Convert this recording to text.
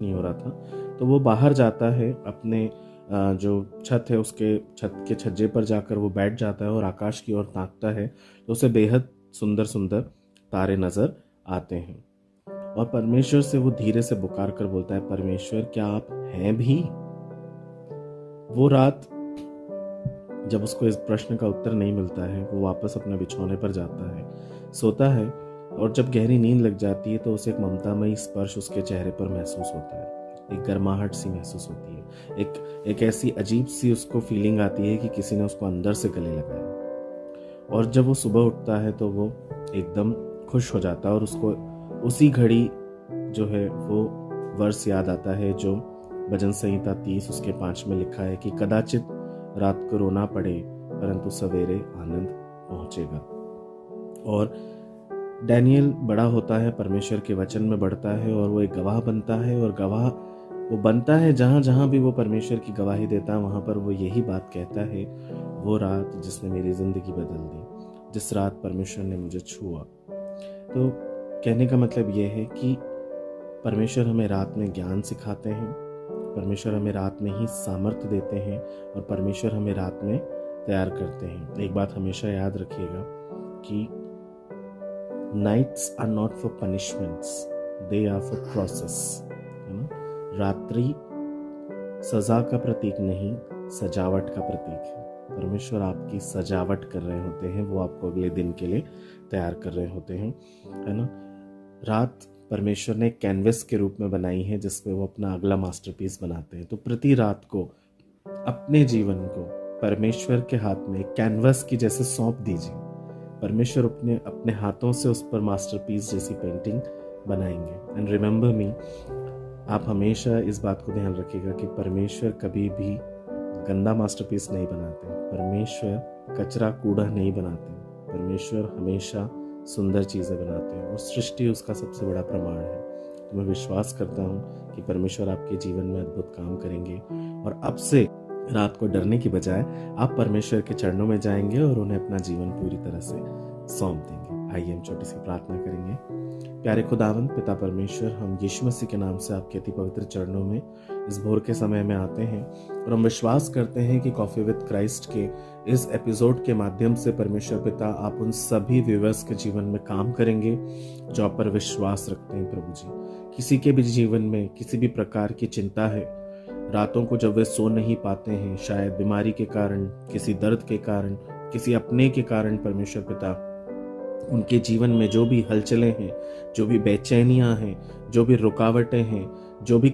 नहीं हो रहा था। तो वो बाहर जाता है, अपने जो छत है उसके छत के छज्जे पर जाकर वो बैठ जाता है और आकाश की ओर ताकता है, तो उसे बेहद सुंदर सुंदर तारे नज़र आते हैं। और परमेश्वर से वो धीरे से पुकार कर बोलता है, परमेश्वर क्या आप हैं भी? वो रात जब उसको इस प्रश्न का उत्तर नहीं मिलता है, वो वापस अपने बिछौने पर जाता है, सोता है, और जब गहरी नींद लग जाती है तो उसे एक ममतामयी स्पर्श उसके चेहरे पर महसूस होता है। एक गर्माहट सी महसूस होती है, एक ऐसी अजीब सी उसको फीलिंग आती है कि किसी ने उसको अंदर से गले लगाया। और जब वो सुबह उठता है तो वो एकदम खुश हो जाता है, और उसको उसी घड़ी जो है वो वर्ष याद आता है जो भजन संहिता 30 उसके 5 में लिखा है कि कदाचित रात को रोना पड़े परंतु सवेरे आनंद पहुंचेगा। और डैनियल बड़ा होता है, परमेश्वर के वचन में बढ़ता है, और वो एक गवाह बनता है। और गवाह वो बनता है जहाँ जहाँ भी वो परमेश्वर की गवाही देता है, वहाँ पर वो यही बात कहता है, वो रात जिसने मेरी ज़िंदगी बदल दी, जिस रात परमेश्वर ने मुझे छुआ। तो कहने का मतलब ये है कि परमेश्वर हमें रात में ज्ञान सिखाते हैं, परमेश्वर हमें रात में ही सामर्थ्य देते हैं, और परमेश्वर हमें रात में तैयार करते हैं। एक बात हमेशा याद रखिएगा कि nights are not for punishments, they are for process, है ना। रात्रि सजा का प्रतीक नहीं, सजावट का प्रतीक है। परमेश्वर आपकी सजावट कर रहे होते हैं, वो आपको अगले दिन के लिए तैयार कर रहे होते हैं, है ना। रात परमेश्वर ने कैनवस के रूप में बनाई है जिसपे वो अपना अगला मास्टरपीस बनाते हैं। तो प्रति रात को अपने जीवन को परमेश्वर के हाथ में कैनवस की जैसे सौंप दीजिए। परमेश्वर अपने हाथों से उस पर मास्टरपीस जैसी पेंटिंग बनाएंगे। एंड रिमेंबर मी, आप हमेशा इस बात को ध्यान रखिएगा कि परमेश्वर कभी भी गंदा मास्टरपीस नहीं बनाते, परमेश्वर कचरा कूड़ा नहीं बनाते, परमेश्वर हमेशा सुंदर चीज़ें बनाते हैं, और सृष्टि उसका सबसे बड़ा प्रमाण है। तो मैं विश्वास करता हूँ कि परमेश्वर आपके जीवन में अद्भुत काम करेंगे, और अब से रात को डरने की बजाय आप परमेश्वर के चरणों में जाएंगे और उन्हें अपना जीवन पूरी तरह से सौंप देंगे। आइए हम छोटी सी प्रार्थना करेंगे। प्यारे खुदावंद पिता परमेश्वर, हम यीशु मसीह के नाम से आपके अति पवित्र चरणों में इस भोर के समय में आते हैं, और हम विश्वास करते हैं कि कॉफी विद क्राइस्ट के इस एपिसोड के माध्यम से परमेश्वर पिता आप उन सभी व्यूअर्स के जीवन में काम करेंगे जो आप पर विश्वास रखते हैं। प्रभु जी, किसी के भी जीवन में किसी भी प्रकार की चिंता है, रातों को जब वे सो नहीं पाते हैं, शायद बीमारी के कारण, किसी दर्द के कारण, किसी अपने के कारण, परमेश्वर पिता उनके जीवन में जो भी हलचलें हैं, जो भी बेचैनियां हैं, जो भी रुकावटें हैं, जो भी